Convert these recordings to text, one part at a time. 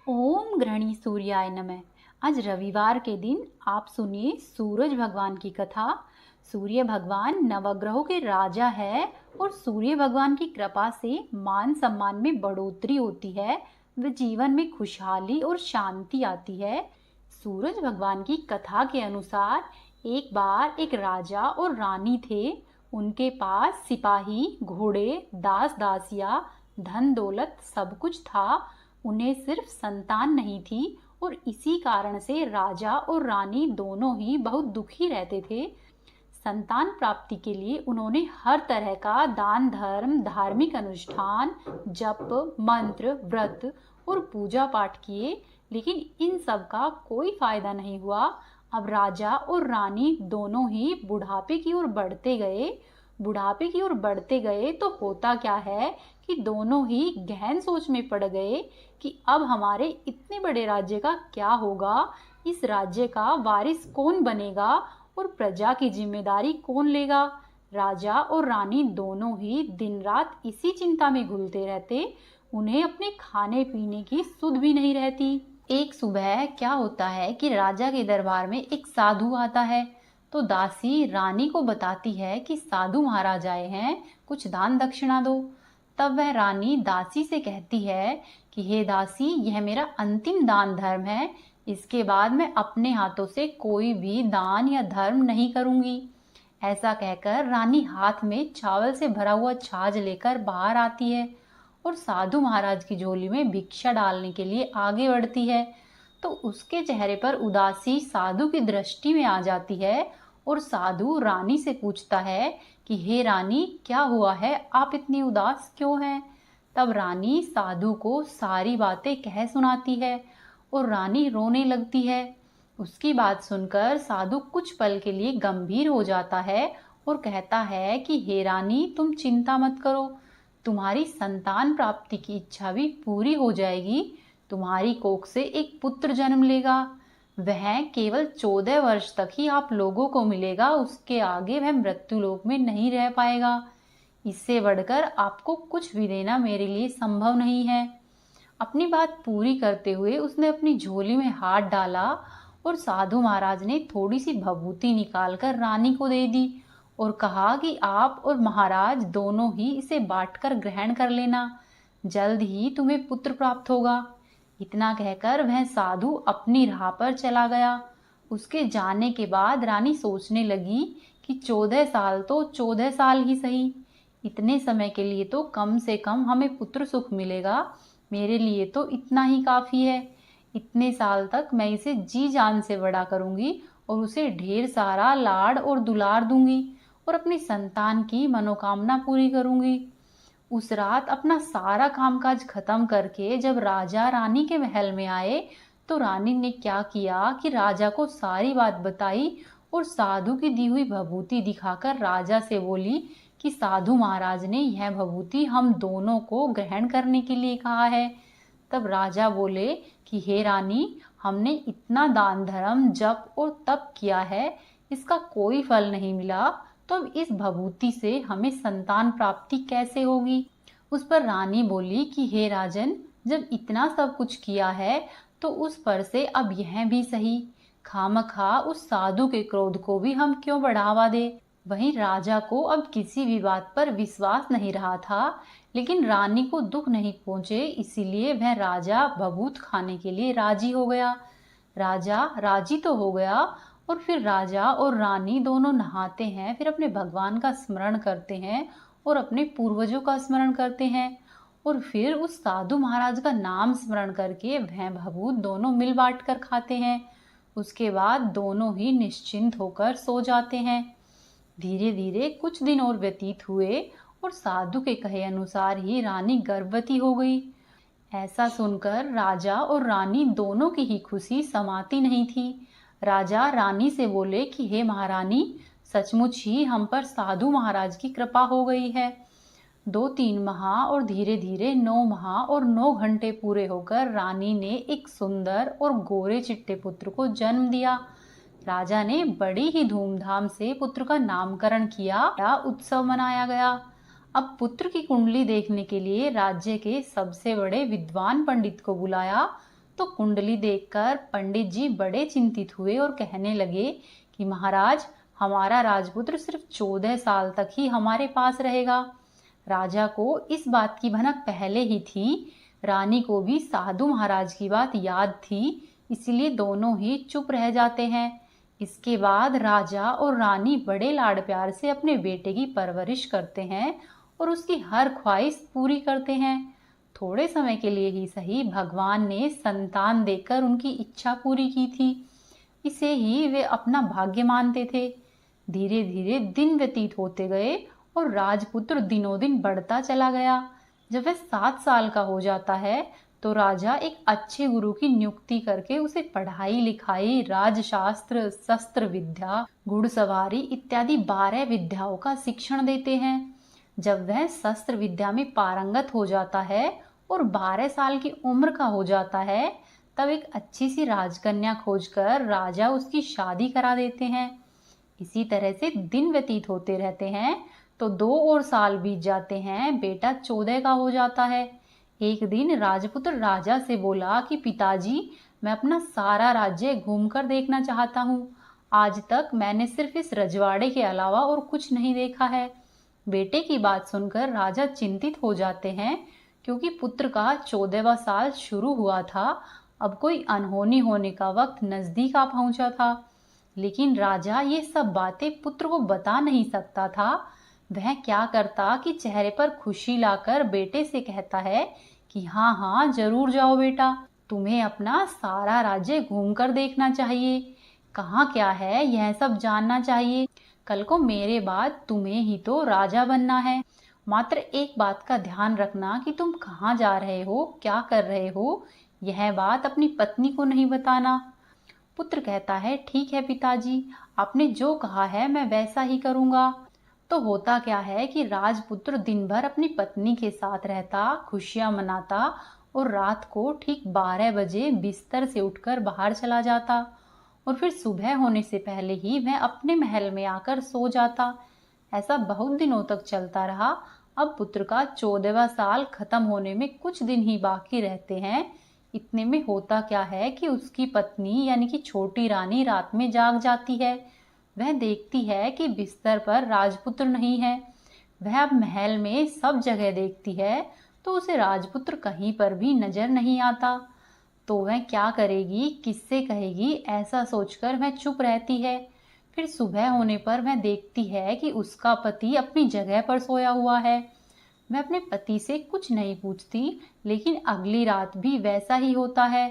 ओम गृहणी सूर्याय नमः। आज रविवार के दिन आप सुनिए सूरज भगवान की कथा। सूर्य भगवान नवग्रहों के राजा है और सूर्य भगवान की कृपा से मान सम्मान में बढ़ोतरी होती है। व जीवन में खुशहाली और शांति आती है। सूरज भगवान की कथा के अनुसार एक बार एक राजा और रानी थे। उनके पास सिपाही, घोड़े, दास दासियां, धन दौलत सब कुछ था। उन्हें सिर्फ संतान नहीं थी और इसी कारण से राजा और रानी दोनों ही बहुत दुखी रहते थे। संतान प्राप्ति के लिए उन्होंने हर तरह का दान धर्म, धार्मिक अनुष्ठान, जप, मंत्र, व्रत और पूजा पाठ किए, लेकिन इन सब का कोई फायदा नहीं हुआ। अब राजा और रानी दोनों ही बुढ़ापे की ओर बढ़ते गए। बुढ़ापे की ओर बढ़ते गए तो होता क्या है कि दोनों ही गहन सोच में पड़ गए कि अब हमारे इतने बड़े राज्य का क्या होगा, इस राज्य का वारिस कौन बनेगा और प्रजा की जिम्मेदारी कौन लेगा। राजा और रानी दोनों ही दिन रात इसी चिंता में घुलते रहते। उन्हें अपने खाने पीने की सुध भी नहीं रहती। एक सुबह क्या होता है कि राजा के दरबार में एक साधु आता है। तो दासी रानी को बताती है कि साधु महाराज आए हैं, कुछ दान दक्षिणा दो। तब वह रानी दासी से कहती है कि हे दासी, यह मेरा अंतिम दान धर्म है। इसके बाद मैं अपने हाथों से कोई भी दान या धर्म नहीं करूंगी। ऐसा कहकर रानी हाथ में चावल से भरा हुआ छाछ लेकर बाहर आती है और साधु महाराज की झोली में भिक्षा डालने के लिए आगे बढ़ती है। तो उसके चेहरे पर उदासी साधु की दृष्टि में आ जाती है और साधु रानी से पूछता है कि हे रानी, क्या हुआ है, आप इतनी उदास क्यों हैं। तब रानी साधु को सारी बातें कह सुनाती है और रानी रोने लगती है। उसकी बात सुनकर साधु कुछ पल के लिए गंभीर हो जाता है और कहता है कि हे रानी, तुम चिंता मत करो, तुम्हारी संतान प्राप्ति की इच्छा भी पूरी हो जाएगी। तुम्हारी कोख से एक पुत्र जन्म लेगा। वह केवल 14 वर्ष तक ही आप लोगों को मिलेगा, उसके आगे वह मृत्यु लोक में नहीं रह पाएगा। इससे बढ़कर आपको कुछ भी देना मेरे लिए संभव नहीं है। अपनी बात पूरी करते हुए उसने अपनी झोली में हाथ डाला और साधु महाराज ने थोड़ी सी भभूति निकालकर रानी को दे दी और कहा कि आप और महाराज दोनों ही इसे बांटकर ग्रहण कर लेना, जल्द ही तुम्हें पुत्र प्राप्त होगा। इतना कहकर वह साधु अपनी राह पर चला गया। उसके जाने के बाद रानी सोचने लगी कि 14 साल तो 14 साल ही सही, इतने समय के लिए तो कम से कम हमें पुत्र सुख मिलेगा। मेरे लिए तो इतना ही काफी है। इतने साल तक मैं इसे जी जान से बड़ा करूंगी और उसे ढेर सारा लाड़ और दुलार दूंगी और अपनी संतान की मनोकामना पूरी करूंगी। उस रात अपना सारा कामकाज खत्म करके जब राजा रानी के महल में आए तो रानी ने क्या किया कि राजा को सारी बात बताई और साधु की दी हुई भभूति दिखाकर राजा से बोली कि साधु महाराज ने यह भभूति हम दोनों को ग्रहण करने के लिए कहा है। तब राजा बोले कि हे रानी, हमने इतना दान धर्म, जप और तप किया है, इसका कोई फल नहीं मिला, तो अब इस भभूति से हमें संतान प्राप्ति कैसे होगी। उस पर रानी बोली कि हे राजन, जब इतना सब कुछ किया है तो उस पर से अब यह भी सही, खामखा उस साधु के क्रोध को भी हम क्यों बढ़ावा दे। वहीं राजा को अब किसी भी बात पर विश्वास नहीं रहा था, लेकिन रानी को दुख नहीं पहुंचे, इसीलिए वह राजा भभूत खाने के लिए राजी हो गया। राजा राजी तो हो गया और फिर राजा और रानी दोनों नहाते हैं, फिर अपने भगवान का स्मरण करते हैं और अपने पूर्वजों का स्मरण करते हैं और फिर उस साधु महाराज का नाम स्मरण करके वह भभूत दोनों मिल बांट कर खाते हैं। उसके बाद दोनों ही निश्चिंत होकर सो जाते हैं। धीरे धीरे कुछ दिन और व्यतीत हुए और साधु के कहे अनुसार ही रानी गर्भवती हो गई। ऐसा सुनकर राजा और रानी दोनों की ही खुशी समाती नहीं थी। राजा रानी से बोले कि हे महारानी, सचमुच ही हम पर साधु महाराज की कृपा हो गई है। 2-3 माह और धीरे धीरे 9 माह और 9 घंटे पूरे होकर रानी ने एक सुंदर और गोरे चिट्टे पुत्र को जन्म दिया। राजा ने बड़ी ही धूमधाम से पुत्र का नामकरण किया, उत्सव मनाया गया। अब पुत्र की कुंडली देखने के लिए राज्य के सबसे बड़े विद्वान पंडित को बुलाया तो कुंडली देखकर पंडित जी बड़े चिंतित हुए और कहने लगे कि महाराज, हमारा राजपुत्र सिर्फ 14 साल तक ही हमारे पास रहेगा। राजा को इस बात की भनक पहले ही थी। रानी को भी साधु महाराज की बात याद थी, इसलिए दोनों ही चुप रह जाते हैं। इसके बाद राजा और रानी बड़े लाड प्यार से अपने बेटे की परवरिश करते हैं और उसकी हर ख्वाहिश पूरी करते हैं। थोड़े समय के लिए ही सही, भगवान ने संतान देकर उनकी इच्छा पूरी की थी। इसे ही वे अपना भाग्य मानते थे। धीरे धीरे दिन व्यतीत होते गए और राजपुत्र दिनों दिन बढ़ता चला गया। जब वह 7 साल का हो जाता है तो राजा एक अच्छे गुरु की नियुक्ति करके उसे पढ़ाई लिखाई, राजशास्त्र, शस्त्र विद्या, घुड़सवारी इत्यादि 12 विद्याओं का शिक्षण देते हैं। जब वह शस्त्र विद्या में पारंगत हो जाता है और 12 साल की उम्र का हो जाता है, तब एक अच्छी सी राजकन्या खोजकर राजा उसकी शादी करा देते हैं। इसी तरह से दिन व्यतीत होते रहते हैं तो 2 और साल बीत जाते हैं। बेटा 14 का हो जाता है। एक दिन राजपुत्र राजा से बोला कि पिताजी, मैं अपना सारा राज्य घूमकर देखना चाहता हूँ। आज तक मैंने सिर्फ इस रजवाड़े के अलावा और कुछ नहीं देखा है। बेटे की बात सुनकर राजा चिंतित हो जाते हैं, क्योंकि पुत्र का 14वां साल शुरू हुआ था। अब कोई अनहोनी होने का वक्त नजदीक आ पहुंचा था। लेकिन राजा ये सब बातें पुत्र को बता नहीं सकता था। वह क्या करता कि चेहरे पर खुशी लाकर बेटे से कहता है कि हाँ हाँ, जरूर जाओ बेटा, तुम्हें अपना सारा राज्य घूमकर देखना चाहिए। कहाँ क्या है यह सब जानना चाहिए। कल को मेरे बाद तुम्हें ही तो राजा बनना है। मात्र एक बात का ध्यान रखना कि तुम कहाँ जा रहे हो, क्या कर रहे हो, यह बात अपनी पत्नी को नहीं बताना। पुत्र कहता है, ठीक है पिताजी, आपने जो कहा है मैं वैसा ही करूँगा। तो होता क्या है कि राजपुत्र दिन भर अपनी पत्नी के साथ रहता, खुशियां मनाता और रात को ठीक 12 बजे बिस्तर से उठकर बाहर चला जाता और फिर सुबह होने से पहले ही वह अपने महल में आकर सो जाता। ऐसा बहुत दिनों तक चलता रहा। अब पुत्र का 14वां साल खत्म होने में कुछ दिन ही बाकी रहते हैं। इतने में होता क्या है कि उसकी पत्नी यानी कि छोटी रानी रात में जाग जाती है। वह देखती है कि बिस्तर पर राजपुत्र नहीं है। वह अब महल में सब जगह देखती है तो उसे राजपुत्र कहीं पर भी नजर नहीं आता। तो वह क्या करेगी, किससे कहेगी, ऐसा सोचकर वह चुप रहती है। फिर सुबह होने पर वह देखती है कि उसका पति अपनी जगह पर सोया हुआ है। वह अपने पति से कुछ नहीं पूछती, लेकिन अगली रात भी वैसा ही होता है।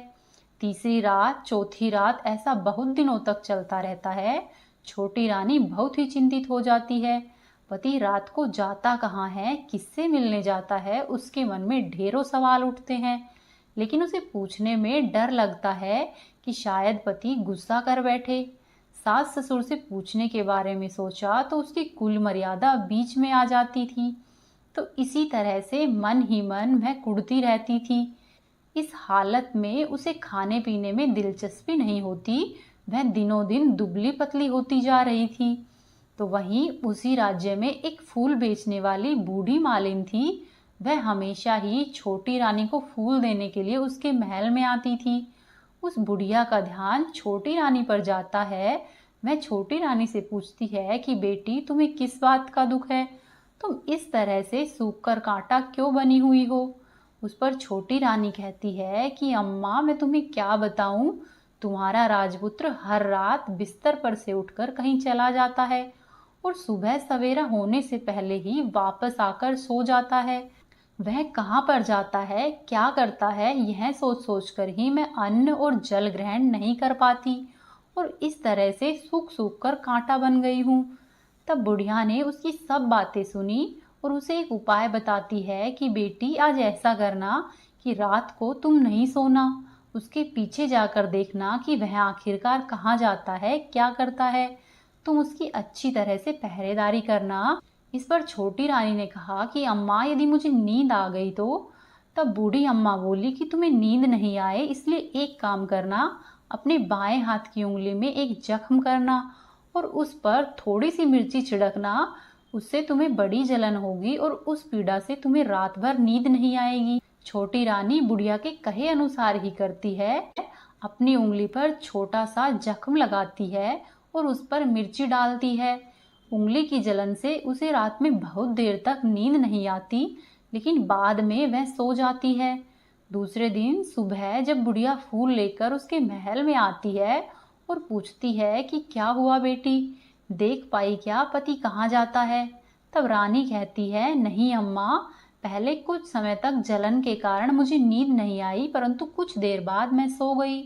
तीसरी रात, चौथी रात, ऐसा बहुत दिनों तक चलता रहता है। छोटी रानी बहुत ही चिंतित हो जाती है। पति रात को जाता कहाँ है, किससे मिलने जाता है, उसके मन में ढेरों सवाल उठते हैं। लेकिन उसे पूछने में डर लगता है कि शायद पति गुस्सा कर बैठे। सास ससुर से पूछने के बारे में सोचा तो उसकी कुल मर्यादा बीच में आ जाती थी। तो इसी तरह से मन ही मन वह कुढ़ती रहती थी। इस हालत में उसे खाने पीने में दिलचस्पी नहीं होती। वह दिनों दिन दुबली पतली होती जा रही थी। तो वहीं उसी राज्य में एक फूल बेचने वाली बूढ़ी मालिन थी। वह हमेशा ही छोटी रानी को फूल देने के लिए उसके महल में आती थी। उस बुढ़िया का ध्यान छोटी रानी पर जाता है। वह छोटी रानी से पूछती है कि बेटी, तुम्हें किस बात का दुख है, तुम इस तरह से सूख कर कांटा क्यों बनी हुई हो। उस पर छोटी रानी कहती है कि अम्मा, मैं तुम्हें क्या बताऊं, तुम्हारा राजपुत्र हर रात बिस्तर पर से उठकर कहीं चला जाता है और सुबह सवेरा होने से पहले ही वापस आकर सो जाता है। वह कहाँ पर जाता है, क्या करता है, यह सोच सोच कर ही मैं अन्न और जल ग्रहण नहीं कर पाती और इस तरह से सूख सूख कर कांटा बन गई हूँ। तब बुढ़िया ने उसकी सब बातें सुनी और उसे एक उपाय बताती है कि बेटी, आज ऐसा करना कि रात को तुम नहीं सोना, उसके पीछे जाकर देखना कि वह आखिरकार कहाँ जाता है, क्या करता है। तुम उसकी अच्छी तरह से पहरेदारी करना। इस पर छोटी रानी ने कहा कि अम्मा, यदि मुझे नींद आ गई तो। तब बूढ़ी अम्मा बोली कि तुम्हें नींद नहीं आए इसलिए एक काम करना, अपने बाएं हाथ की उंगली में एक जख्म करना और उस पर थोड़ी सी मिर्ची छिड़कना। उससे तुम्हें बड़ी जलन होगी और उस पीड़ा से तुम्हें रात भर नींद नहीं आएगी। छोटी रानी बुढ़िया के कहे अनुसार ही करती है। अपनी उंगली पर छोटा सा जख्म लगाती है और उस पर मिर्ची डालती है। उंगली की जलन से उसे रात में बहुत देर तक नींद नहीं आती, लेकिन बाद में वह सो जाती है। दूसरे दिन सुबह जब बुढ़िया फूल लेकर उसके महल में आती है और पूछती है कि क्या हुआ बेटी, देख पाई क्या पति कहाँ जाता है? तब रानी कहती है, नहीं अम्मा, पहले कुछ समय तक जलन के कारण मुझे नींद नहीं आई, परंतु कुछ देर बाद मैं सो गई।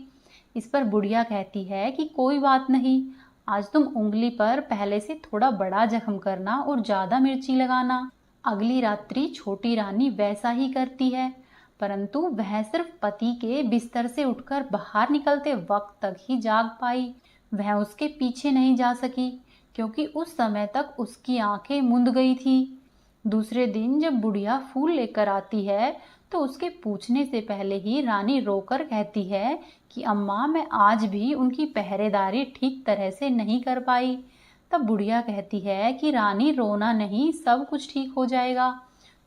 इस पर बुढ़िया कहती है कि कोई बात नहीं, आज तुम उंगली पर पहले से थोड़ा बड़ा जख्म करना और ज्यादा मिर्ची लगाना। अगली रात्रि छोटी रानी वैसा ही करती है, परंतु वह सिर्फ पति के बिस्तर से उठकर बाहर निकलते वक्त तक ही जाग पाई। वह उसके पीछे नहीं जा सकी, क्योंकि उस समय तक उसकी आंखें मूंद गई थी। दूसरे दिन जब बुढ़िया फूल लेकर आती है तो उसके पूछने से पहले ही रानी रोकर कहती है कि अम्मा, मैं आज भी उनकी पहरेदारी ठीक तरह से नहीं कर पाई। तब बुढ़िया कहती है कि रानी रोना नहीं, सब कुछ ठीक हो जाएगा।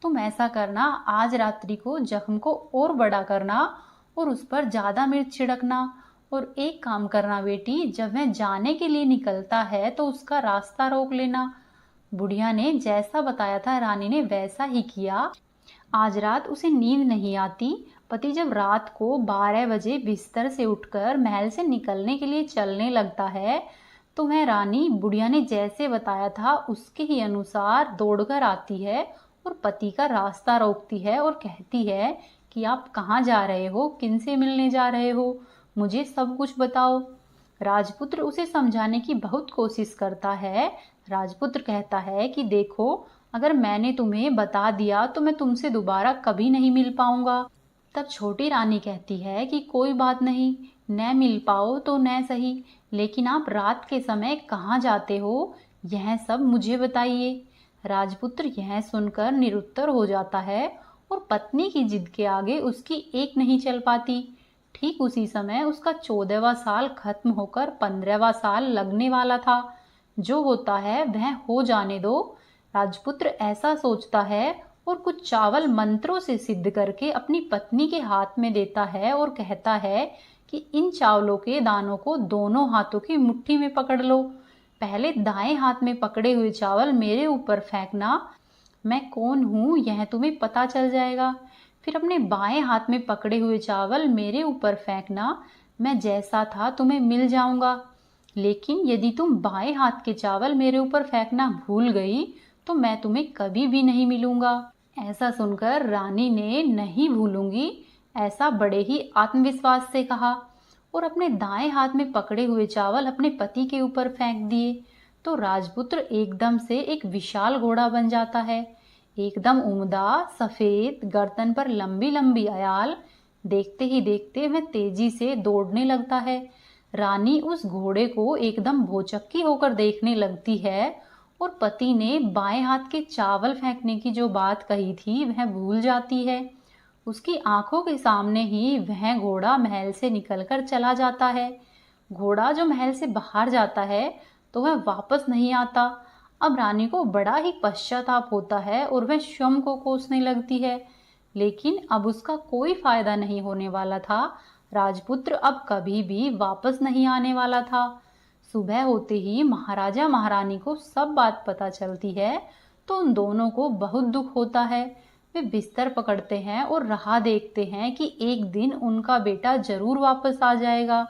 तुम ऐसा करना, आज रात्रि को जख्म को और बड़ा करना और उस पर ज्यादा मिर्च छिड़कना। और एक काम करना बेटी, जब वह जाने के लिए निकलता है तो उसका रास्ता रोक लेना। बुढ़िया ने जैसा बताया था रानी ने वैसा ही किया। आज रात उसे नींद नहीं आती। पति जब रात को 12 बजे बिस्तर से उठकर महल से निकलने के लिए चलने लगता है तो वह रानी बुढ़िया ने जैसे बताया था उसके ही अनुसार दौड़कर आती है और पति का रास्ता रोकती है और कहती है कि आप कहाँ जा रहे हो, किनसे मिलने जा रहे हो, मुझे सब कुछ बताओ। राजपुत्र उसे समझाने की बहुत कोशिश करता है। राजपुत्र कहता है कि देखो, अगर मैंने तुम्हें बता दिया तो मैं तुमसे दोबारा कभी नहीं मिल पाऊंगा। तब छोटी रानी कहती है कि कोई बात नहीं, न मिल पाओ तो न सही, लेकिन आप रात के समय कहाँ जाते हो, यह सब मुझे बताइए। राजपुत्र यह सुनकर निरुत्तर हो जाता है और पत्नी की जिद के आगे उसकी एक नहीं चल पाती। ठीक उसी समय उसका 14वां साल खत्म होकर 15वां साल लगने वाला था। जो होता है वह हो जाने दो। राजपुत्र ऐसा सोचता है और कुछ चावल मंत्रों से सिद्ध करके अपनी पत्नी के हाथ में देता है और कहता है कि इन चावलों के दानों को दोनों हाथों की मुट्ठी में पकड़ लो। पहले दाएं हाथ में पकड़े हुए चावल मेरे ऊपर फेंकना, मैं कौन हूँ यह तुम्हें पता चल जाएगा। फिर अपने बाएं हाथ में पकड़े हुए चावल मेरे ऊपर फेंकना, मैं जैसा था तुम्हें मिल जाऊंगा। लेकिन यदि तुम बाएं हाथ के चावल मेरे ऊपर फेंकना भूल गई तो मैं तुम्हें कभी भी नहीं मिलूंगा। ऐसा सुनकर रानी ने नहीं भूलूंगी ऐसा बड़े ही आत्मविश्वास से कहा और अपने दाएं हाथ में पकड़े हुए चावल अपने पति के ऊपर फेंक दिए। तो राजपुत्र एकदम से एक विशाल घोड़ा बन जाता है, एकदम उम्दा, सफेद, गर्दन पर लंबी लंबी आयाल। देखते ही देखते वह तेजी से दौड़ने लगता है। रानी उस घोड़े को एकदम भौचक्की होकर देखने लगती है और पति ने बाएं हाथ के चावल फेंकने की जो बात कही थी वह भूल जाती है। उसकी आंखों के सामने ही वह घोड़ा महल से निकलकर चला जाता है। घोड़ा जो महल से बाहर जाता है तो वह वापस नहीं आता। अब रानी को बड़ा ही पश्चाताप होता है और वह स्वयं को कोसने लगती है, लेकिन अब उसका कोई फायदा नहीं होने वाला था। राजपुत्र अब कभी भी वापस नहीं आने वाला था। सुबह होते ही महाराजा महारानी को सब बात पता चलती है तो उन दोनों को बहुत दुख होता है। वे बिस्तर पकड़ते हैं और राह देखते हैं कि एक दिन उनका बेटा जरूर वापस आ जाएगा।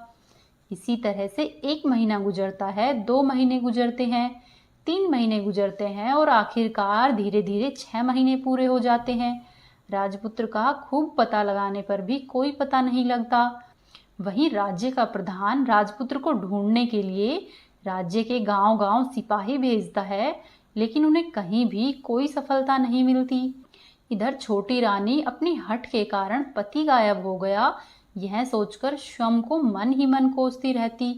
इसी तरह से 1 महीना गुजरता है, 2 महीने गुजरते हैं, 3 महीने गुजरते हैं और आखिरकार धीरे धीरे 6 महीने पूरे हो जाते हैं। राजपुत्र का खूब पता लगाने पर भी कोई पता नहीं लगता। वहीं राज्य का प्रधान राजपुत्र को ढूंढने के लिए राज्य के गांव-गांव सिपाही भेजता है, लेकिन उन्हें कहीं भी कोई सफलता नहीं मिलती। इधर छोटी रानी अपनी हठ के कारण पति गायब हो गया यह सोचकर स्वयं को मन ही मन कोसती रहती।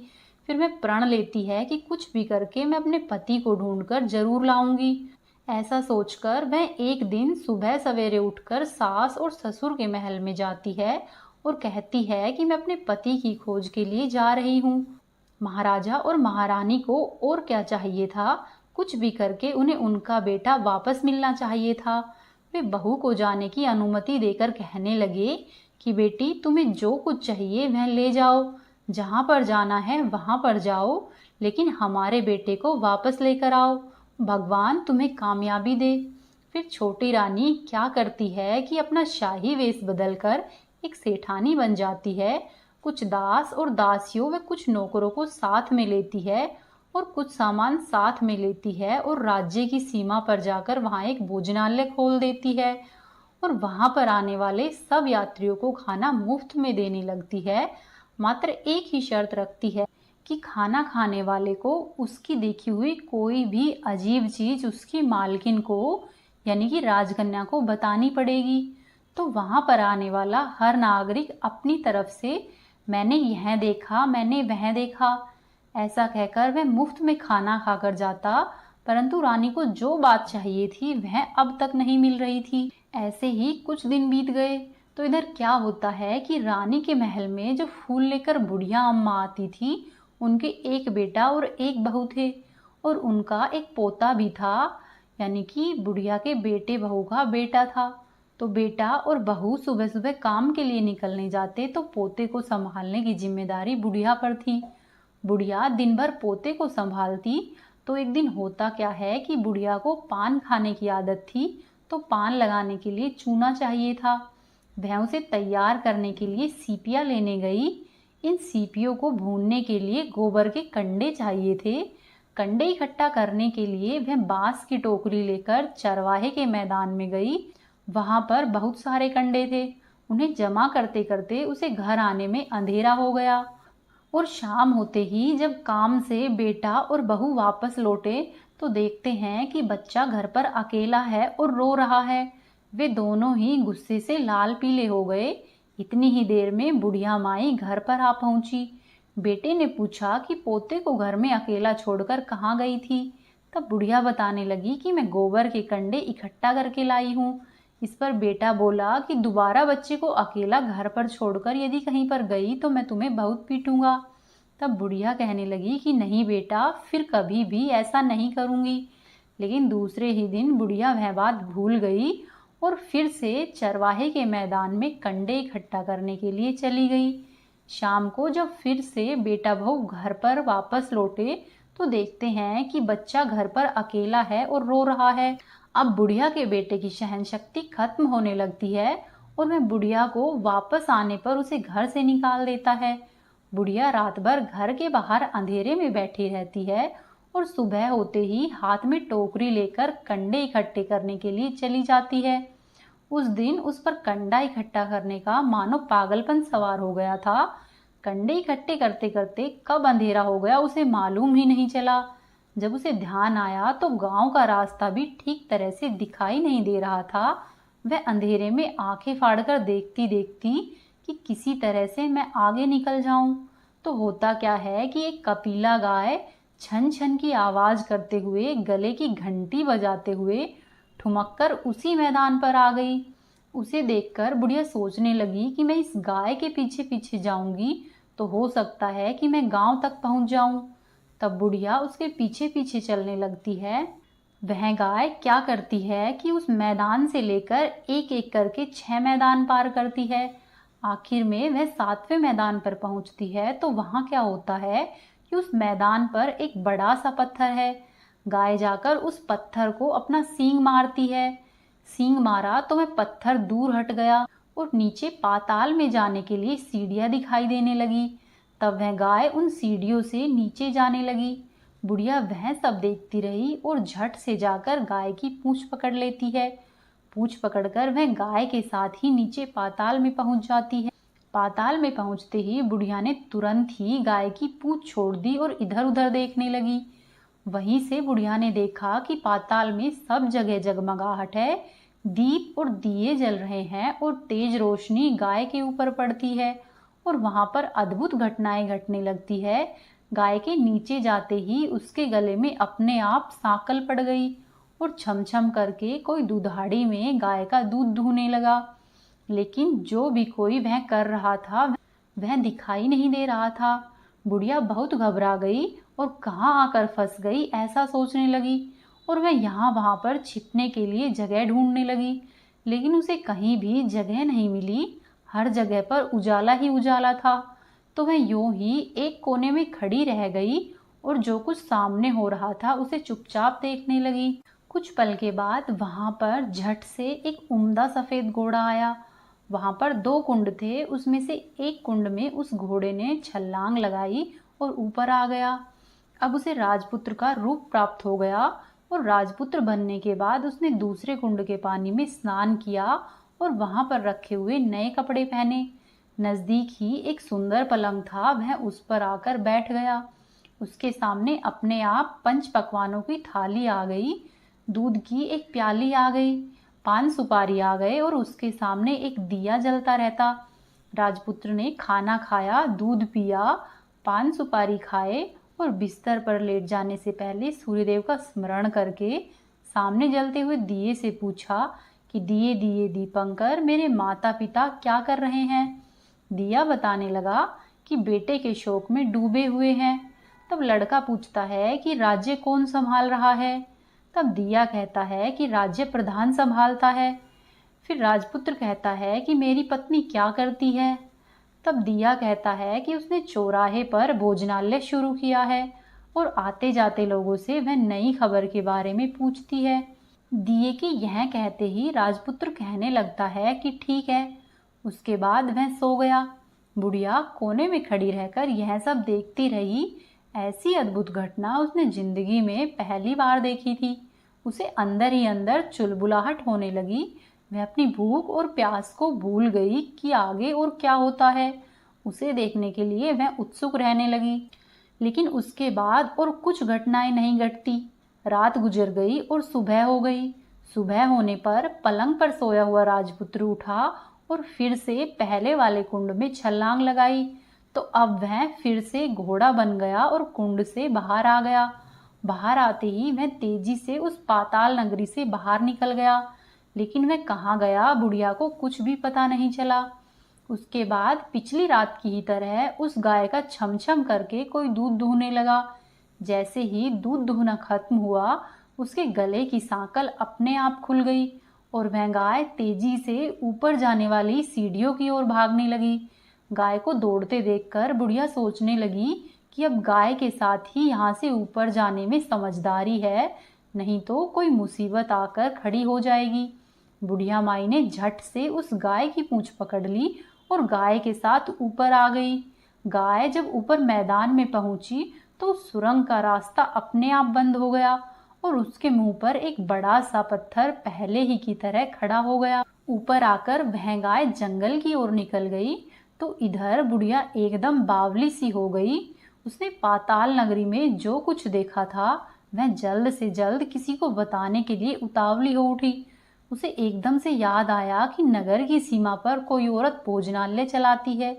फिर वह प्रण लेती है कि कुछ भी करके मैं अपने पति को ढूंढकर जरूर लाऊंगी। ऐसा सोचकर वह एक दिन सुबह सवेरे उठकर सास और ससुर के महल में जाती है और कहती है कि मैं अपने पति की खोज के लिए जा रही हूँ। महाराजा और महारानी को और क्या चाहिए था, कुछ भी करके उन्हें उनका बेटा वापस मिलना चाहिए था। वे बहू को जाने की अनुमति देकर कहने लगे कि बेटी, तुम्हें जो कुछ चाहिए वह ले जाओ, जहाँ पर जाना है वहाँ पर जाओ, लेकिन हमारे बेटे को वापस लेकर आओ, भगवान तुम्हें कामयाबी दे। फिर छोटी रानी क्या करती है कि अपना शाही वेश बदलकर एक सेठानी बन जाती है, कुछ दास और दासियों व कुछ नौकरों को साथ में लेती है और कुछ सामान साथ में लेती है और राज्य की सीमा पर जाकर वहाँ एक भोजनालय खोल देती है और वहाँ पर आने वाले सब यात्रियों को खाना मुफ्त में देने लगती है। मात्र एक ही शर्त रखती है कि खाना खाने वाले को उसकी देखी हुई कोई भी अजीब चीज उसकी मालकिन को यानी कि राजकन्या को बतानी पड़ेगी। तो वहां पर आने वाला हर नागरिक अपनी तरफ से मैंने यह देखा, मैंने वह देखा, ऐसा कहकर वह मुफ्त में खाना खाकर जाता, परंतु रानी को जो बात चाहिए थी वह अब तक नहीं मिल रही थी। ऐसे ही कुछ दिन बीत गए तो इधर क्या होता है कि रानी के महल में जो फूल लेकर बुढ़िया अम्मा आती थी, उनके एक बेटा और एक बहू थे और उनका एक पोता भी था, यानी कि बुढ़िया के बेटे बहू का बेटा था। तो बेटा और बहू सुबह सुबह काम के लिए निकलने जाते तो पोते को संभालने की जिम्मेदारी बुढ़िया पर थी। बुढ़िया दिन भर पोते को संभालती। तो एक दिन होता क्या है कि बुढ़िया को पान खाने की आदत थी, तो पान लगाने के लिए चूना चाहिए था। वह उसे तैयार करने के लिए सीपियाँ लेने गई। इन सीपियों को भूनने के लिए गोबर के कंडे चाहिए थे। कंडे इकट्ठा करने के लिए वह बांस की टोकरी लेकर चरवाहे के मैदान में गई। वहां पर बहुत सारे कंडे थे। उन्हें जमा करते करते उसे घर आने में अंधेरा हो गया और शाम होते ही जब काम से बेटा और बहू वापस लौटे तो देखते हैं कि बच्चा घर पर अकेला है और रो रहा है। वे दोनों ही गुस्से से लाल पीले हो गए। इतनी ही देर में बुढ़िया माई घर पर आ पहुंची। बेटे ने पूछा कि पोते को घर में अकेला छोड़कर कहाँ गई थी। तब बुढ़िया बताने लगी कि मैं गोबर के कंडे इकट्ठा करके लाई हूँ। इस पर बेटा बोला कि दोबारा बच्चे को अकेला घर पर छोड़कर यदि कहीं पर गई तो मैं तुम्हें बहुत पीटूंगा। तब बुढ़िया कहने लगी कि नहीं बेटा, फिर कभी भी ऐसा नहीं करूंगी। लेकिन दूसरे ही दिन बुढ़िया वह बात भूल गई और फिर से चरवाहे के मैदान में कंडे इकट्ठा करने के लिए चली गई। शाम को जब फिर से बेटा बहू घर पर वापस लौटे तो देखते हैं कि बच्चा घर पर अकेला है और रो रहा है। अब बुढ़िया के बेटे की सहन शक्ति खत्म होने लगती है और वह बुढ़िया को वापस आने पर उसे घर से निकाल देता है। बुढ़िया रात भर घर के बाहर अंधेरे में बैठी रहती है और सुबह होते ही हाथ में टोकरी लेकर कंडे इकट्ठे करने के लिए चली जाती है। उस दिन उस पर कंडा इकट्ठा करने का मानो पागलपन सवार हो गया था। कंडे इकट्ठे करते करते कब अंधेरा हो गया उसे मालूम ही नहीं चला। जब उसे ध्यान आया तो गांव का रास्ता भी ठीक तरह से दिखाई नहीं दे रहा था। वह अंधेरे में आंखें फाड़कर देखती देखती कि किसी तरह से मैं आगे निकल जाऊं। तो होता क्या है कि एक कपिला गाय छन छन की आवाज करते हुए, गले की घंटी बजाते हुए ठुमक कर उसी मैदान पर आ गई। उसे देखकर बुढ़िया सोचने लगी कि मैं इस गाय के पीछे पीछे जाऊंगी तो हो सकता है कि मैं गांव तक पहुंच जाऊं। तब बुढ़िया उसके पीछे पीछे चलने लगती है। वह गाय क्या करती है कि उस मैदान से लेकर एक एक करके 6 मैदान पार करती है। आखिर में वह 7वें मैदान पर पहुंचती है तो वहां क्या होता है कि उस मैदान पर एक बड़ा सा पत्थर है। गाय जाकर उस पत्थर को अपना सींग मारती है। सींग मारा तो वह पत्थर दूर हट गया और नीचे पाताल में जाने के लिए सीढ़ियां दिखाई देने लगी। तब वह गाय उन सीढ़ियों से नीचे जाने लगी। बुढ़िया वह सब देखती रही और झट से जाकर गाय की पूंछ पकड़ लेती है। पूंछ पकड़कर वह गाय के साथ ही नीचे पाताल में पहुंच जाती है। पाताल में पहुंचते ही बुढ़िया ने तुरंत ही गाय की पूंछ छोड़ दी और इधर उधर देखने लगी। वहीं से बुढ़िया ने देखा कि पाताल में सब जगह जगमगाहट है, दीप और दिए जल रहे हैं और तेज रोशनी गाय के ऊपर पड़ती है और वहां पर अद्भुत घटनाएं घटने लगती है। गाय के नीचे जाते ही उसके गले में अपने आप सांकल पड़ गई और छम छम करके कोई दुधाड़ी में गाय का दूध दूहने लगा। लेकिन जो भी कोई वह कर रहा था वह दिखाई नहीं दे रहा था। बुढ़िया बहुत घबरा गई और कहाँ आकर फंस गई ऐसा सोचने लगी और वह यहाँ वहां पर छिपने के लिए जगह ढूंढने लगी। लेकिन उसे कहीं भी जगह नहीं मिली। हर जगह पर उजाला ही उजाला था। तो वह यूं ही एक कोने में खड़ी रह गई और जो कुछ सामने हो रहा था उसे चुपचाप देखने लगी। कुछ पल के बाद वहां पर झट से एक उम्दा सफेद घोड़ा आया। वहां पर दो कुंड थे, उसमें से एक कुंड में उस घोड़े ने छलांग लगाई और ऊपर आ गया। अब उसे राजपुत्र का रूप प्राप्त हो गया और राजपुत्र बनने के बाद उसने दूसरे कुंड के पानी में स्नान किया और वहां पर रखे हुए नए कपड़े पहने। नजदीक ही एक सुंदर पलंग था, वह उस पर आकर बैठ गया। उसके सामने अपने आप पंच पकवानों की थाली आ गई, दूध की एक प्याली आ गई, पान सुपारी आ गए और उसके सामने एक दिया जलता रहता। राजपुत्र ने खाना खाया, दूध पिया, पान सुपारी खाए और बिस्तर पर लेट जाने से पहले सूर्यदेव का स्मरण करके सामने जलते हुए दिए से पूछा कि दिए दिए दीपंकर, मेरे माता पिता क्या कर रहे हैं। दिया बताने लगा कि बेटे के शोक में डूबे हुए हैं। तब लड़का पूछता है कि राज्य कौन संभाल रहा है। तब दिया कहता है कि राज्य प्रधान संभालता है। फिर राजपुत्र कहता है कि मेरी पत्नी क्या करती है। तब दिया कहता है कि उसने चौराहे पर भोजनालय शुरू किया है और आते जाते लोगों से वह नई खबर के बारे में पूछती है। दिए के यह कहते ही राजपुत्र कहने लगता है कि ठीक है। उसके बाद वह सो गया। बुढ़िया कोने में खड़ी रहकर यह सब देखती रही। ऐसी अद्भुत घटना उसने जिंदगी में पहली बार देखी थी। उसे अंदर ही अंदर चुलबुलाहट होने लगी। वह अपनी भूख और प्यास को भूल गई कि आगे और क्या होता है। उसे देखने के लिए वह उत्सुक रहने लगी। लेकिन उसके बाद और कुछ घटनाएं नहीं घटती। रात गुजर गई और सुबह हो गई। सुबह होने पर पलंग पर सोया हुआ राजपुत्र उठा और फिर से पहले वाले कुंड में छलांग लगाई। तो अब वह फिर से घोड़ा बन गया और कुंड से बाहर आ गया। बाहर आते ही वह तेजी से उस पाताल नगरी से बाहर निकल गया। लेकिन वह कहाँ गया, बुढ़िया को कुछ भी पता नहीं चला। उसके बाद पिछली रात की ही तरह उस गाय का छम छम करके कोई दूध दूहने लगा। जैसे ही दूध दूहना खत्म हुआ, उसके गले की सांकल अपने आप खुल गई और वह गाय तेजी से ऊपर जाने वाली सीढ़ियों की ओर भागने लगी। गाय को दौड़ते देखकर बुढ़िया सोचने लगी कि अब गाय के साथ ही यहाँ से ऊपर जाने में समझदारी है, नहीं तो कोई मुसीबत आकर खड़ी हो जाएगी। बुढ़िया माई ने झट से उस गाय की पूंछ पकड़ ली और गाय के साथ ऊपर आ गई। गाय जब ऊपर मैदान में पहुंची तो सुरंग का रास्ता अपने आप बंद हो गया और उसके मुंह पर एक बड़ा सा पत्थर पहले ही की तरह खड़ा हो गया। ऊपर आकर वह गाय जंगल की ओर निकल गई तो इधर बुढ़िया एकदम बावली सी हो गई। उसने पाताल नगरी में जो कुछ देखा था वह जल्द से जल्द किसी को बताने के लिए उतावली हो उठी। उसे एकदम से याद आया कि नगर की सीमा पर कोई औरत भोजनालय चलाती है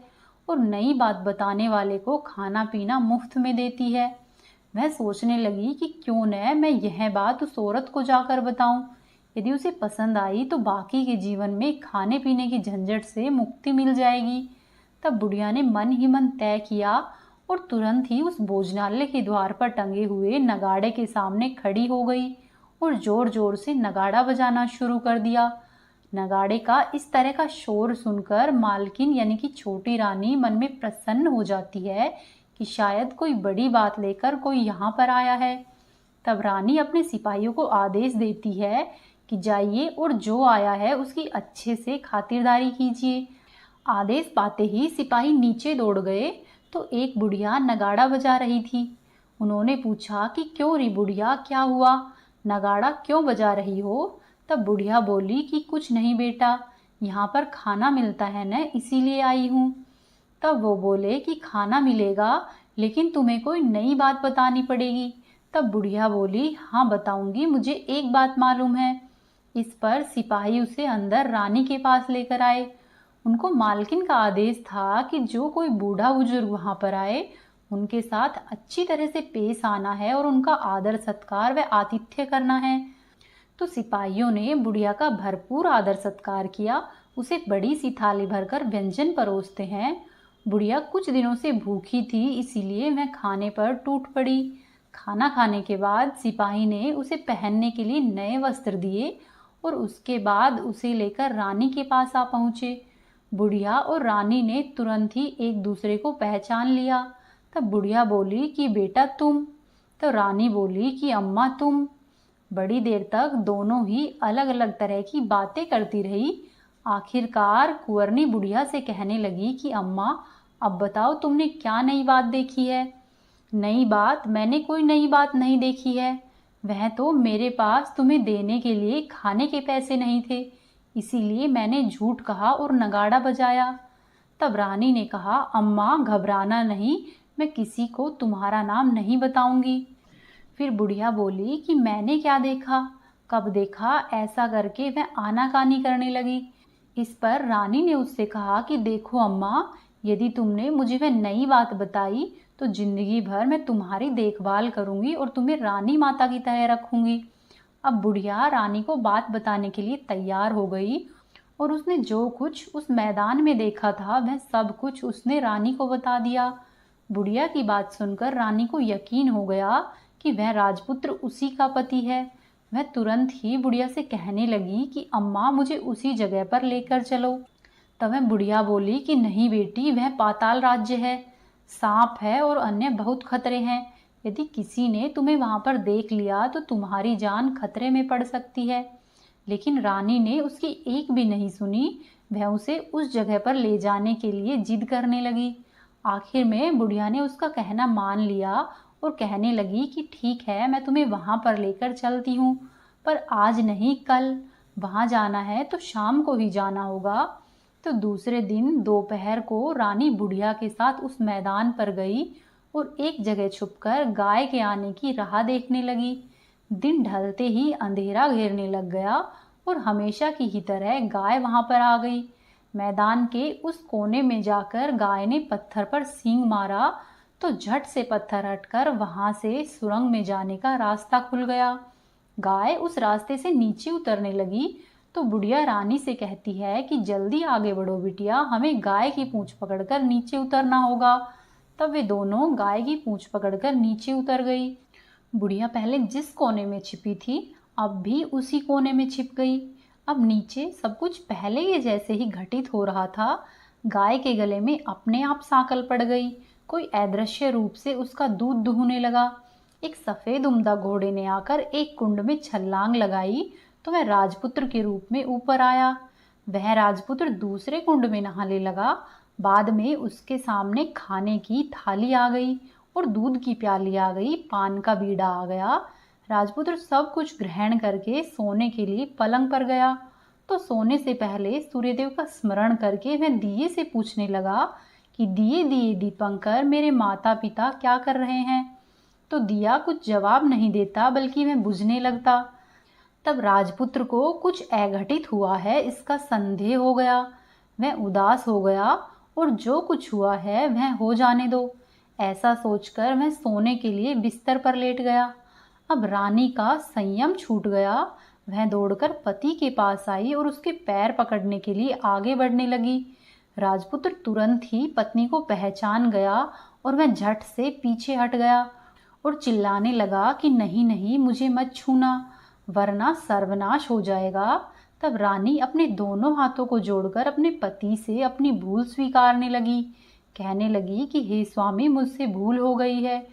और नई बात बताने वाले को खाना पीना मुफ्त में देती है। वह सोचने लगी कि क्यों न मैं यह बात उस औरत को जाकर बताऊं। यदि उसे पसंद आई तो बाकी के जीवन में खाने पीने की झंझट से मुक्ति मिल जाएगी। तब बुढ़िया ने मन ही मन तय किया और तुरंत ही उस भोजनालय के द्वार पर टंगे हुए नगाड़े के सामने खड़ी हो गई और जोर जोर से नगाड़ा बजाना शुरू कर दिया। नगाड़े का इस तरह का शोर सुनकर मालकिन यानी कि छोटी रानी मन में प्रसन्न हो जाती है कि शायद कोई बड़ी बात लेकर कोई यहाँ पर आया है। तब रानी अपने सिपाहियों को आदेश देती है कि जाइए और जो आया है उसकी अच्छे से खातिरदारी कीजिए। आदेश पाते ही सिपाही नीचे दौड़ गए तो एक बुढ़िया नगाड़ा बजा रही थी। उन्होंने पूछा कि क्यों री बुढ़िया, क्या हुआ, नगाड़ा क्यों बजा रही हो। तब बुढ़िया बोली कि कुछ नहीं बेटा, यहाँ पर खाना मिलता है न, इसीलिए आई हूँ। तब वो बोले कि खाना मिलेगा लेकिन तुम्हें कोई नई बात बतानी पड़ेगी। तब बुढ़िया बोली हाँ बताऊंगी, मुझे एक बात मालूम है। इस पर सिपाही उसे अंदर रानी के पास लेकर आए। उनको मालकिन का आदेश था कि जो कोई बूढ़ा बुजुर्ग वहां पर आए उनके साथ अच्छी तरह से पेश आना है और उनका आदर सत्कार व आतिथ्य करना है। तो सिपाहियों ने बुढ़िया का भरपूर आदर सत्कार किया। उसे बड़ी सी थाली भरकर व्यंजन परोसते हैं। बुढ़िया कुछ दिनों से भूखी थी, इसीलिए वह खाने पर टूट पड़ी। खाना खाने के बाद सिपाही ने उसे पहनने के लिए नए वस्त्र दिए और उसके बाद उसे लेकर रानी के पास आ पहुँचे। बुढ़िया और रानी ने तुरंत ही एक दूसरे को पहचान लिया। तब बुढ़िया बोली कि बेटा तुम, तो रानी बोली कि अम्मा तुम। बड़ी देर तक दोनों ही अलग अलग तरह की बातें करती रही। आखिरकार कुंवरनी बुढ़िया से कहने लगी कि अम्मा, अब बताओ तुमने क्या नई बात देखी है। नई बात? मैंने कोई नई बात नहीं देखी है। वह तो मेरे पास तुम्हें देने के लिए खाने के पैसे नहीं थे, इसीलिए मैंने झूठ कहा और नगाड़ा बजाया। तब रानी ने कहा, अम्मा घबराना नहीं, मैं किसी को तुम्हारा नाम नहीं बताऊंगी। फिर बुढ़िया बोली कि मैंने क्या देखा, कब देखा, ऐसा करके वह आनाकानी करने लगी। इस पर रानी ने उससे कहा कि देखो अम्मा, यदि तुमने मुझे वह नई बात बताई तो जिंदगी भर मैं तुम्हारी देखभाल करूंगी और तुम्हें रानी माता की तरह रखूंगी। अब बुढ़िया रानी को बात बताने के लिए तैयार हो गई और उसने जो कुछ उस मैदान में देखा था वह सब कुछ उसने रानी को बता दिया। बुढ़िया की बात सुनकर रानी को यकीन हो गया कि वह राजपुत्र उसी का पति है। वह तुरंत ही बुढ़िया से कहने लगी कि अम्मा मुझे उसी जगह पर लेकर चलो। तब वह बुढ़िया बोली कि नहीं बेटी, वह पाताल राज्य है, सांप है और अन्य बहुत खतरे हैं। यदि किसी ने तुम्हें वहां पर देख लिया तो तुम्हारी जान खतरे में पड़ सकती है। लेकिन रानी ने उसकी एक भी नहीं सुनी। वह उसे उस जगह पर ले जाने के लिए जिद करने लगी। आखिर में बुढ़िया ने उसका कहना मान लिया और कहने लगी कि ठीक है, मैं तुम्हें वहां पर लेकर चलती हूँ, पर आज नहीं कल। वहां जाना है तो शाम को ही जाना होगा। तो दूसरे दिन दोपहर को रानी बुढ़िया के साथ उस मैदान पर गई और एक जगह छुपकर गाय के आने की राह देखने लगी। दिन ढलते ही अंधेरा घेरने लग गया और हमेशा की ही तरह गाय वहां पर आ गई। मैदान के उस कोने में जाकर गाय ने पत्थर पर सींग मारा तो झट से पत्थर हटकर वहां से सुरंग में जाने का रास्ता खुल गया। गाय उस रास्ते से नीचे उतरने लगी तो बुढ़िया रानी से कहती है कि जल्दी आगे बढ़ो बिटिया, हमें गाय की पूंछ पकड़कर नीचे उतरना होगा। तब वे दोनों गाय की पूंछ पकड़कर नीचे उतर गई। बुढ़िया पहले जिस कोने में छिपी थी अब भी उसी कोने में छिप गई। अब नीचे सब कुछ पहले के जैसे ही घटित हो रहा था। गाय के गले में अपने आप सांकल पड़ गई। कोई अदृश्य रूप से उसका दूध दुहने लगा। एक सफेद उम्दा घोड़े ने आकर एक कुंड में छलांग लगाई तो वह राजपुत्र के रूप में ऊपर आया। वह राजपुत्र दूसरे कुंड में नहाने लगा। बाद में उसके सामने खाने की थाली आ गई और दूध की प्याली आ गई, पान का बीड़ा आ गया। राजपुत्र सब कुछ ग्रहण करके सोने के लिए पलंग पर गया तो सोने से पहले सूर्यदेव का स्मरण करके वह दिए से पूछने लगा कि दिए दिए दीपंकर, मेरे माता पिता क्या कर रहे हैं। तो दिया कुछ जवाब नहीं देता बल्कि वह बुझने लगता। तब राजपुत्र को कुछ अघटित हुआ है इसका संदेह हो गया। वह उदास हो गया और जो कुछ हुआ है वह हो जाने दो, ऐसा सोचकर वह सोने के लिए बिस्तर पर लेट गया। अब रानी का संयम छूट गया। वह दौड़कर पति के पास आई और उसके पैर पकड़ने के लिए आगे बढ़ने लगी। राजपुत्र तुरंत ही पत्नी को पहचान गया और वह झट से पीछे हट गया और चिल्लाने लगा कि नहीं नहीं, मुझे मत छूना वरना सर्वनाश हो जाएगा। तब रानी अपने दोनों हाथों को जोड़कर अपने पति से अपनी भूल स्वीकारने लगी। कहने लगी कि हे स्वामी, मुझसे भूल हो गई है।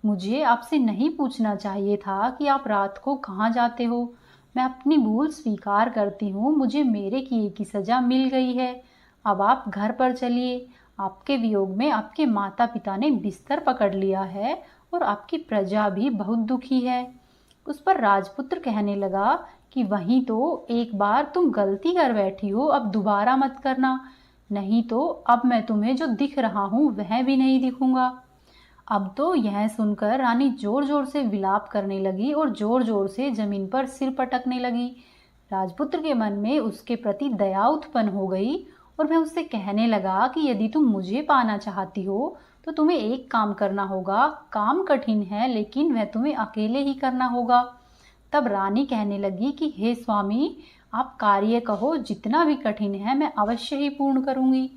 मुझे आपसे नहीं पूछना चाहिए था कि आप रात को कहाँ जाते हो। मैं अपनी भूल स्वीकार करती हूँ। मुझे मेरे किए की सजा मिल गई है। अब आप घर पर चलिए। आपके वियोग में आपके माता पिता ने बिस्तर पकड़ लिया है और आपकी प्रजा भी बहुत दुखी है। उस पर राजपुत्र कहने लगा कि वहीं तो एक बार तुम गलती कर बैठी हो, अब दोबारा मत करना, नहीं तो अब मैं तुम्हें जो दिख रहा हूँ वह भी नहीं दिखूंगा। अब तो यह सुनकर रानी जोर जोर से विलाप करने लगी और जोर जोर से जमीन पर सिर पटकने लगी। राजपुत्र के मन में उसके प्रति दया उत्पन्न हो गई और वह उससे कहने लगा कि यदि तुम मुझे पाना चाहती हो तो तुम्हें एक काम करना होगा। काम कठिन है लेकिन वह तुम्हें अकेले ही करना होगा। तब रानी कहने लगी कि हे स्वामी, आप कार्य कहो, जितना भी कठिन है मैं अवश्य ही पूर्ण करूंगी।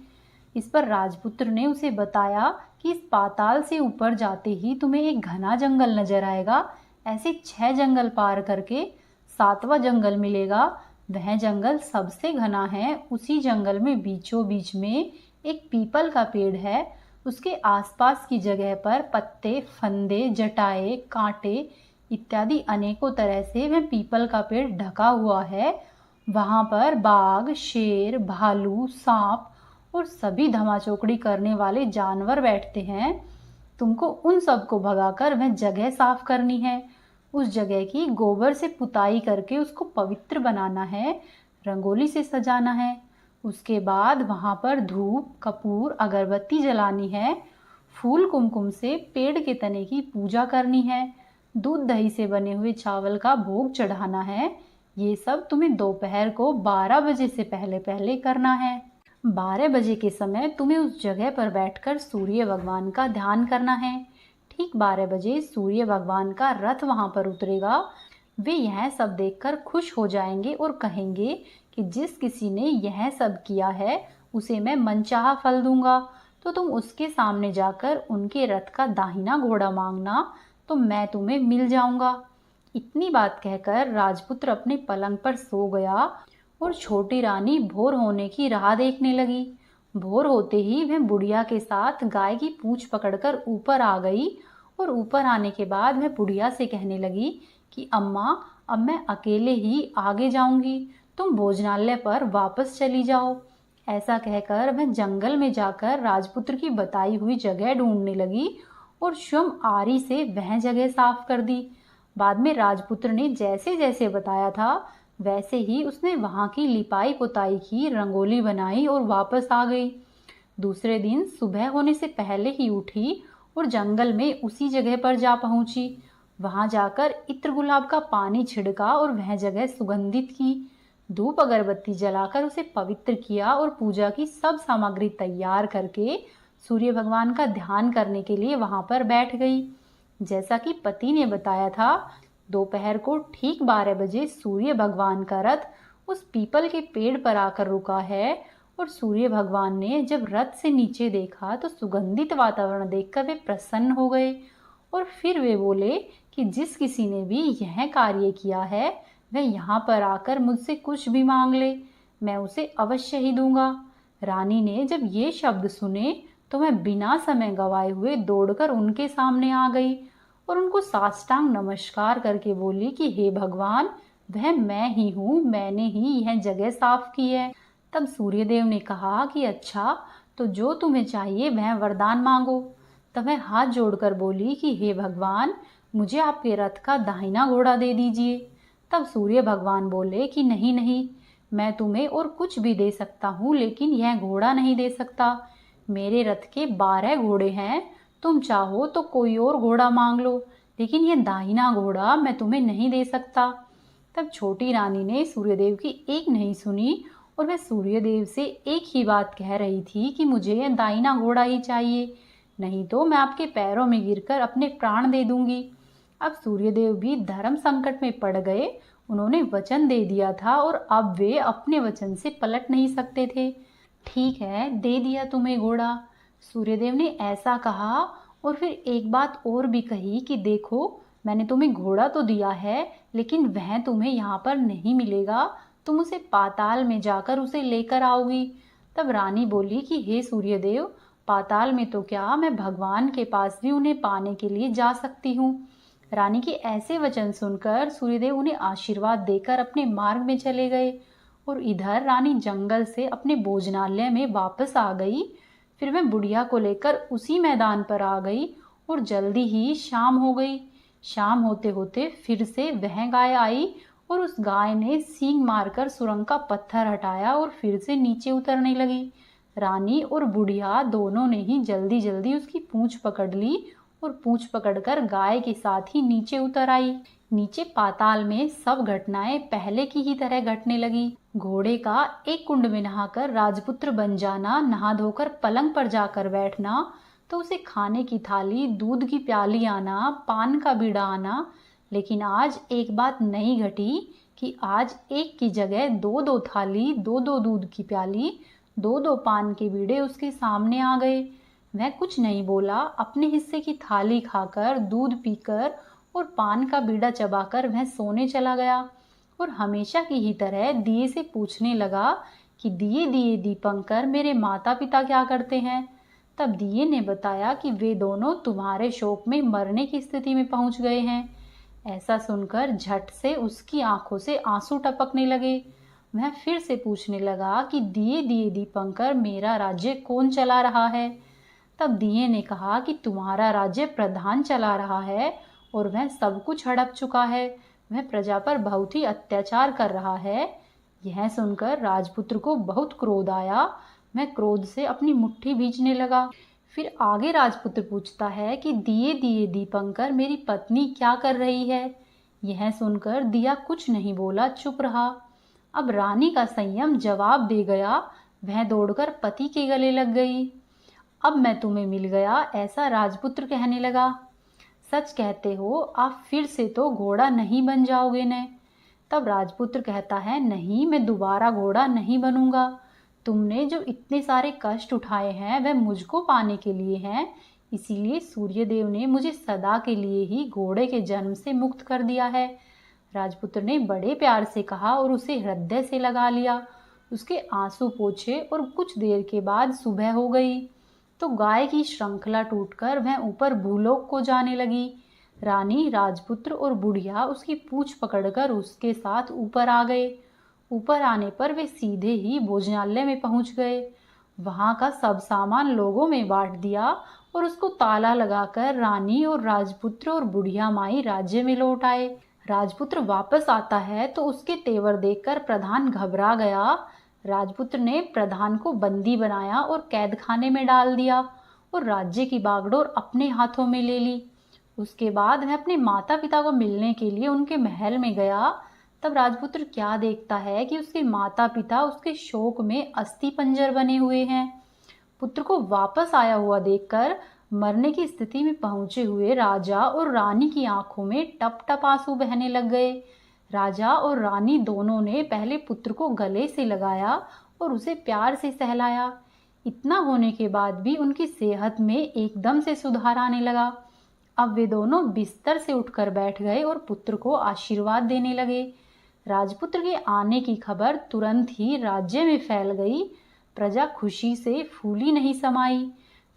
इस पर राजपुत्र ने उसे बताया कि इस पाताल से ऊपर जाते ही तुम्हें एक घना जंगल नजर आएगा। ऐसे 6 जंगल पार करके 7वां जंगल मिलेगा। वह जंगल सबसे घना है। उसी जंगल में बीचों बीच में एक पीपल का पेड़ है। उसके आसपास की जगह पर पत्ते, फंदे, जटाए, कांटे इत्यादि अनेकों तरह से वह पीपल का पेड़ ढका हुआ है। वहां पर बाघ, शेर, भालू, सांप और सभी धमाचौकड़ी करने वाले जानवर बैठते हैं। तुमको उन सबको भगाकर वह जगह साफ करनी है। उस जगह की गोबर से पुताई करके उसको पवित्र बनाना है, रंगोली से सजाना है। उसके बाद वहां पर धूप, कपूर, अगरबत्ती जलानी है। फूल कुमकुम से पेड़ के तने की पूजा करनी है। दूध दही से बने हुए चावल का भोग चढ़ाना है। ये सब तुम्हें दोपहर को 12 बजे से पहले पहले करना है। 12 बजे के समय तुम्हें उस जगह पर बैठकर सूर्य भगवान का ध्यान करना है। ठीक 12 बजे सूर्य भगवान का रथ वहां पर उतरेगा। वे यह सब देखकर खुश हो जाएंगे और कहेंगे कि जिस किसी ने यह सब किया है उसे मैं मनचाहा फल दूंगा। तो तुम उसके सामने जाकर उनके रथ का दाहिना घोड़ा मांगना, तो मैं तुम्हें मिल जाऊंगा। इतनी बात कहकर राजपुत्र अपने पलंग पर सो गया और छोटी रानी भोर होने की राह देखने लगी। भोर होते ही वह बुढ़िया के साथ गाय की पूंछ पकड़कर ऊपर आ गई और ऊपर आने के बाद वह बुढ़िया से कहने लगी कि अम्मा, अब मैं अकेले ही आगे जाऊंगी, तुम भोजनालय पर वापस चली जाओ। ऐसा कहकर वह जंगल में जाकर राजपुत्र की बताई हुई जगह ढूंढने लगी और स्वयं आरी से वह जगह साफ कर दी। बाद में राजपुत्र ने जैसे जैसे बताया था वैसे ही उसने वहां की लिपाई पुताई की, रंगोली बनाई और वापस आ गई। दूसरे दिन सुबह होने से पहले ही उठी और जंगल में उसी जगह पर जा पहुंची। वहां जाकर इत्र गुलाब का पानी छिड़का और वह जगह सुगंधित की। धूप अगरबत्ती जलाकर उसे पवित्र किया और पूजा की सब सामग्री तैयार करके सूर्य भगवान का ध्यान करने के लिए वहां पर बैठ गई। जैसा कि पति ने बताया था, दोपहर को ठीक 12 बजे सूर्य भगवान का रथ उस पीपल के पेड़ पर आकर रुका है और सूर्य भगवान ने जब रथ से नीचे देखा तो सुगंधित वातावरण देखकर वे प्रसन्न हो गए और फिर वे बोले कि जिस किसी ने भी यह कार्य किया है वह यहाँ पर आकर मुझसे कुछ भी मांग ले, मैं उसे अवश्य ही दूंगा। रानी ने जब ये शब्द सुने तो मैं बिना समय गवाए हुए दौड़कर उनके सामने आ गई और उनको साष्टांग नमस्कार करके बोली कि हे भगवान, वह मैं ही हूँ, मैंने ही यह जगह साफ की है। तब सूर्यदेव ने कहा कि अच्छा, तो जो तुम्हें चाहिए वह वरदान मांगो। तब मैं हाथ जोड़कर बोली कि हे भगवान, मुझे आपके रथ का दाहिना घोड़ा दे दीजिए। तब सूर्य भगवान बोले कि नहीं नहीं, मैं तुम्हें और कुछ भी दे सकता हूँ लेकिन यह घोड़ा नहीं दे सकता। मेरे रथ के 12 घोड़े हैं, तुम चाहो तो कोई और घोड़ा मांग लो, लेकिन यह दाहिना घोड़ा मैं तुम्हें नहीं दे सकता। तब छोटी रानी ने सूर्यदेव की एक नहीं सुनी और वह सूर्यदेव से एक ही बात कह रही थी कि मुझे यह दाहिना घोड़ा ही चाहिए, नहीं तो मैं आपके पैरों में गिरकर अपने प्राण दे दूंगी। अब सूर्यदेव भी धर्म संकट में पड़ गए। उन्होंने वचन दे दिया था और अब वे अपने वचन से पलट नहीं सकते थे। ठीक है, दे दिया तुम्हें घोड़ा। सूर्यदेव ने ऐसा कहा और फिर एक बात और भी कही कि देखो, मैंने तुम्हें घोड़ा तो दिया है लेकिन वह तुम्हें यहाँ पर नहीं मिलेगा, तुम उसे पाताल में जाकर उसे लेकर आओगी। तब रानी बोली कि हे सूर्यदेव, पाताल में तो क्या, मैं भगवान के पास भी उन्हें पाने के लिए जा सकती हूँ। रानी के ऐसे वचन सुनकर सूर्यदेव उन्हें आशीर्वाद देकर अपने मार्ग में चले गए और इधर रानी जंगल से अपने भोजनालय में वापस आ गई। फिर वह बुढ़िया को लेकर उसी मैदान पर आ गई और जल्दी ही शाम हो गई। शाम होते होते फिर से वह गाय आई और उस गाय ने सींग मारकर सुरंग का पत्थर हटाया और फिर से नीचे उतरने लगी। रानी और बुढ़िया दोनों ने ही जल्दी जल्दी उसकी पूंछ पकड़ ली और पूंछ पकड़कर गाय के साथ ही नीचे उतर आई। नीचे पाताल में सब घटनाएं पहले की ही तरह घटने लगी। घोड़े का एक कुंड में नहाकर राजपुत्र बन जाना, नहा धोकर पलंग पर जाकर बैठना, तो उसे खाने की थाली, दूध की प्याली आना, पान का बीड़ा आना। लेकिन आज एक बात नहीं घटी कि आज एक की जगह 2-2 थाली, 2-2 दूध की प्याली, 2-2 पान के बीड़े उसके सामने आ गए। वह कुछ नहीं बोला, अपने हिस्से की थाली खाकर, दूध पीकर और पान का बीड़ा चबाकर वह सोने चला गया। और हमेशा की ही तरह दिए से पूछने लगा कि दिए दिए दीपंकर, मेरे माता पिता क्या करते हैं। तब दिए ने बताया कि वे दोनों तुम्हारे शोक में मरने की स्थिति में पहुंच गए हैं। ऐसा सुनकर झट से उसकी आंखों से आंसू टपकने लगे। वह फिर से पूछने लगा कि दिए दिए दीपंकर, मेरा राज्य कौन चला रहा है। तब दिए ने कहा कि तुम्हारा राज्य प्रधान चला रहा है और वह सब कुछ हड़प चुका है। वह प्रजा पर बहुत ही अत्याचार कर रहा है। यह सुनकर राजपुत्र को बहुत क्रोध आया। वह क्रोध से अपनी मुट्ठी भींचने लगा। फिर आगे राजपुत्र पूछता है कि दिए दिए दीपंकर, मेरी पत्नी क्या कर रही है। यह सुनकर दिया कुछ नहीं बोला, चुप रहा। अब रानी का संयम जवाब दे गया। वह दौड़कर पति के गले लग गई। अब मैं तुम्हें मिल गया, ऐसा राजपुत्र कहने लगा। सच कहते हो, आप फिर से तो घोड़ा नहीं बन जाओगे न। तब राजपुत्र कहता है, नहीं, मैं दोबारा घोड़ा नहीं बनूंगा। तुमने जो इतने सारे कष्ट उठाए हैं वह मुझको पाने के लिए हैं। इसीलिए सूर्यदेव ने मुझे सदा के लिए ही घोड़े के जन्म से मुक्त कर दिया है। राजपुत्र ने बड़े प्यार से कहा और उसे हृदय से लगा लिया। उसके आंसू पोंछे और कुछ देर के बाद सुबह हो गई तो गाय की श्रृंखला टूटकर वह ऊपर भूलोक को जाने लगी। रानी, राजपुत्र और बुढ़िया उसकी पूंछ पकड़कर उसके साथ ऊपर आ गए। ऊपर आने पर वे सीधे ही भोजनालय में पहुंच गए। वहां का सब सामान लोगों में बांट दिया और उसको ताला लगाकर रानी और राजपुत्र और बुढ़िया माई राज्य में लौट आए। राजपुत्र वापस आता है तो उसके तेवर देखकर प्रधान घबरा गया। राजपुत्र ने प्रधान को बंदी बनाया और कैद खाने में डाल दिया और राज्य की बागडोर अपने हाथों में ले ली। उसके बाद वह अपने माता पिता को मिलने के लिए उनके महल में गया। तब राजपुत्र क्या देखता है कि उसके माता पिता उसके शोक में अस्थि पंजर बने हुए हैं। पुत्र को वापस आया हुआ देखकर मरने की स्थिति में पहुंचे हुए राजा और रानी की आंखों में टप टप आंसू बहने लग गए। राजा और रानी दोनों ने पहले पुत्र को गले से लगाया और उसे प्यार से सहलाया। इतना होने के बाद भी उनकी सेहत में एकदम से सुधार आने लगा। अब वे दोनों बिस्तर से उठकर बैठ गए और पुत्र को आशीर्वाद देने लगे। राजपुत्र के आने की खबर तुरंत ही राज्य में फैल गई। प्रजा खुशी से फूली नहीं समाई।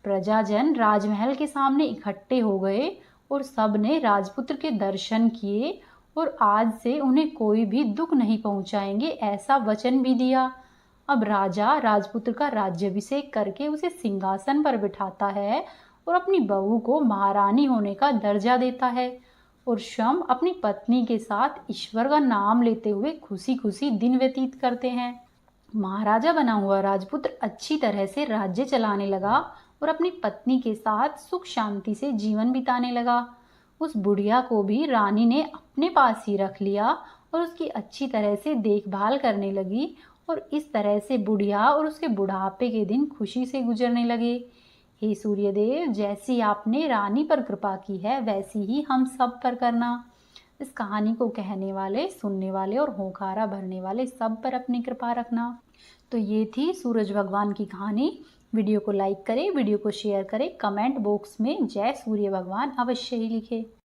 प्रजाजन राजमहल के सामने इकट्ठे हो गए और सब ने राजपुत्र के दर्शन किए और आज से उन्हें कोई भी दुख नहीं पहुंचाएंगे, ऐसा वचन भी दिया। अब राजा राजपुत्र का राज्याभिषेक करके उसे सिंहासन पर बिठाता है और अपनी बहू को महारानी होने का दर्जा देता है और स्वयं अपनी पत्नी के साथ ईश्वर का नाम लेते हुए खुशी खुशी दिन व्यतीत करते हैं। महाराजा बना हुआ राजपुत्र अच्छी तरह से राज्य चलाने लगा और अपनी पत्नी के साथ सुख शांति से जीवन बिताने लगा। उस बुढ़िया को भी रानी ने अपने पास ही रख लिया और उसकी अच्छी तरह से देखभाल करने लगी और इस तरह से बुढ़िया और उसके बुढ़ापे के दिन खुशी से गुजरने लगे। हे सूर्यदेव, जैसी आपने रानी पर कृपा की है वैसी ही हम सब पर करना। इस कहानी को कहने वाले, सुनने वाले और होकारा भरने वाले सब पर अपनी कृपा रखना। तो ये थी सूरज भगवान की कहानी। वीडियो को लाइक करें, वीडियो को शेयर करें, कमेंट बॉक्स में जय सूर्य भगवान अवश्य ही लिखें।